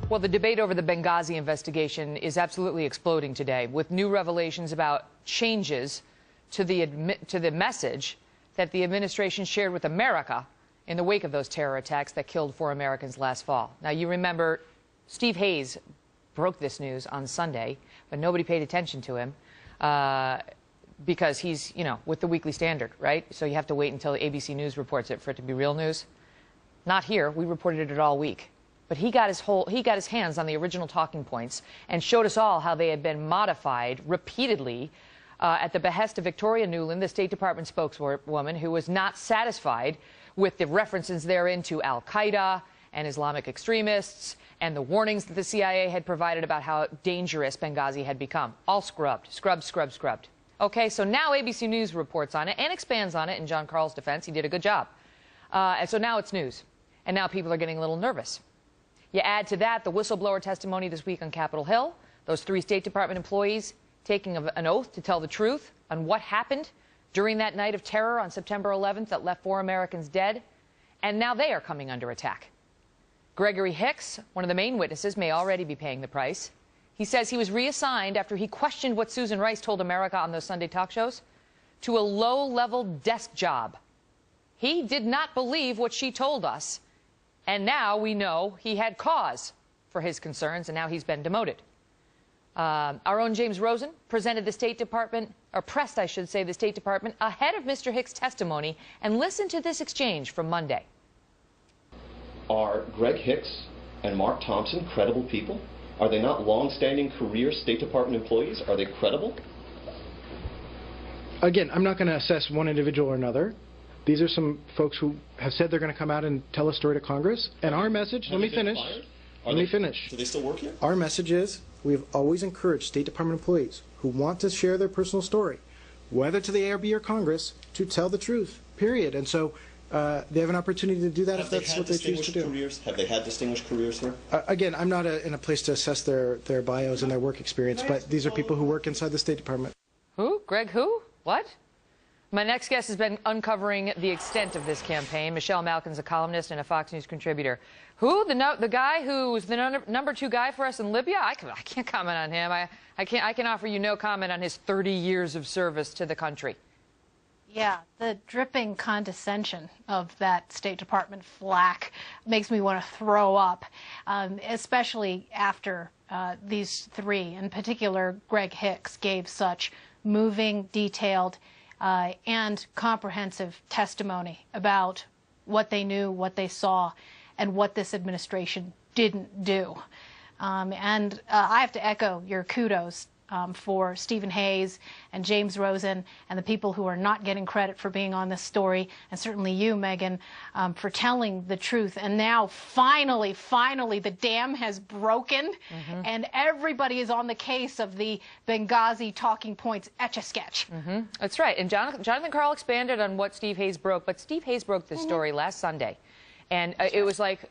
Well, the debate over the Benghazi investigation is absolutely exploding today, with new revelations about changes to the message that the administration shared with America in the wake of those terror attacks that killed 4 Americans last fall. Now, you remember Steve Hayes broke this news on Sunday, but nobody paid attention to him because he's, with the Weekly Standard, right? So you have to wait until ABC News reports it for it to be real news. Not here. We reported it all week. But he got his hands on the original talking points and showed us all how they had been modified repeatedly at the behest of Victoria Nuland, the State Department spokeswoman, who was not satisfied with the references therein to Al-Qaeda and Islamic extremists and the warnings that the CIA had provided about how dangerous Benghazi had become. All scrubbed. Scrubbed. Okay, so now ABC News reports on it and expands on it in John Carl's defense. He did a good job. And so now it's news. And now people are getting a little nervous. You add to that the whistleblower testimony this week on Capitol Hill, those 3 State Department employees taking an oath to tell the truth on what happened during that night of terror on September 11th that left 4 Americans dead, and now they are coming under attack. Gregory Hicks, one of the main witnesses, may already be paying the price. He says he was reassigned after he questioned what Susan Rice told America on those Sunday talk shows to a low-level desk job. He did not believe what she told us. And now we know he had cause for his concerns, and now he's been demoted. Our own James Rosen presented the State Department, or pressed, I should say, the State Department ahead of Mr. Hicks' testimony, and listen to this exchange from Monday. Are Greg Hicks and Mark Thompson credible people? Are they not long-standing career State Department employees? Are they credible? Again, I'm not going to assess one individual or another. These are some folks who have said they're going to come out and tell a story to Congress. And our message, let me finish. Do they still work here? Our message is we've always encouraged State Department employees who want to share their personal story, whether to the ARB or Congress, to tell the truth, period. And so they have an opportunity to do that if that's what they choose to do. Have they had distinguished careers here? Again, I'm not in a place to assess their bios and their work experience, but these are people who work inside the State Department. Who? Greg who? What? My next guest has been uncovering the extent of this campaign. Michelle Malkin's a columnist and a Fox News contributor. Who? The guy who was the number 2 guy for us in Libya? I can't comment on him. I can offer you no comment on his 30 years of service to the country. Yeah, the dripping condescension of that State Department flack makes me want to throw up, especially after these 3, in particular Greg Hicks, gave such moving, detailed, and comprehensive testimony about what they knew, what they saw, and what this administration didn't do. And I have to echo your kudos for Stephen Hayes and James Rosen and the people who are not getting credit for being on this story, and certainly you, Megan, for telling the truth. And now, finally, the dam has broken, and everybody is on the case of the Benghazi talking points etch-a-sketch. That's right. And Jonathan Karl expanded on what Steve Hayes broke, but Steve Hayes broke this story last Sunday. And it was like,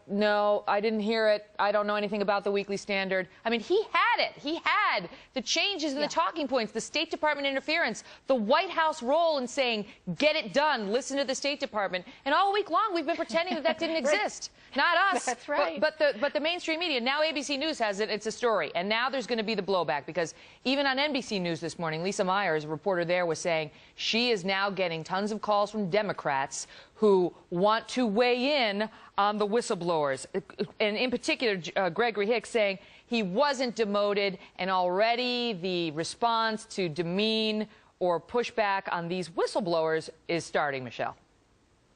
no, I didn't hear it. I don't know anything about the Weekly Standard. I mean, he had it. He had the changes in the talking points, the State Department interference, the White House role in saying, get it done, listen to the State Department. And all week long, we've been pretending that didn't exist. Not us. That's right. But the mainstream media, now ABC News has it, it's a story. And now there's going to be the blowback, because even on NBC News this morning, Lisa Myers, a reporter there, was saying she is now getting tons of calls from Democrats who want to weigh in on the whistleblowers. And in particular, Gregory Hicks saying he wasn't demoted, and already the response to demean or push back on these whistleblowers is starting, Michelle.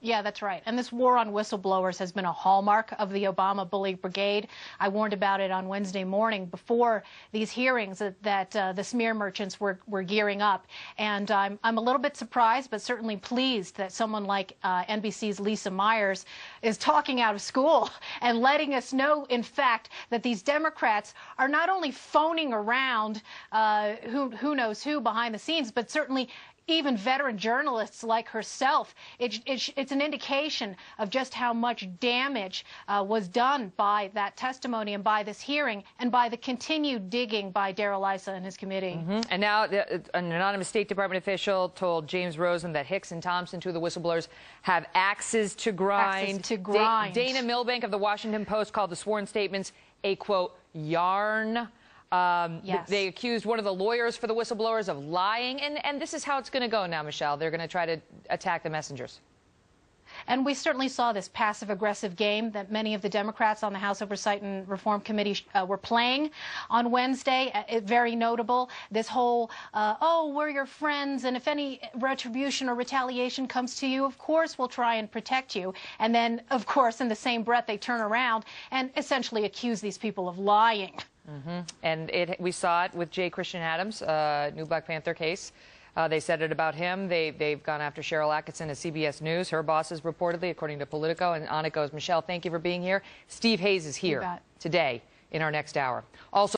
Yeah, that's right. And this war on whistleblowers has been a hallmark of the Obama Bully Brigade. I warned about it on Wednesday morning before these hearings that the smear merchants were gearing up. And I'm a little bit surprised, but certainly pleased that someone like NBC's Lisa Myers is talking out of school and letting us know, in fact, that these Democrats are not only phoning around who knows who behind the scenes, but certainly even veteran journalists like herself. It's an indication of just how much damage was done by that testimony and by this hearing and by the continued digging by Darrell Issa and his committee. And now an anonymous State Department official told James Rosen that Hicks and Thompson, two of the whistleblowers, have axes to grind. Axes to grind. Dana Milbank of the Washington Post called the sworn statements a, quote, yarn. Yes. They accused one of the lawyers for the whistleblowers of lying, and this is how it's going to go now, Michelle. They're going to try to attack the messengers. And we certainly saw this passive-aggressive game that many of the Democrats on the House Oversight and Reform Committee were playing on Wednesday. Very notable. This whole, oh, we're your friends, and if any retribution or retaliation comes to you, of course we'll try and protect you. And then, of course, in the same breath, they turn around and essentially accuse these people of lying. And we saw it with J. Christian Adams, new Black Panther case. They said it about him. They've gone after Cheryl Atkinson at CBS News. Her bosses reportedly, according to Politico, and on it goes. Michelle, thank you for being here. Steve Hayes is here today in our next hour. Also.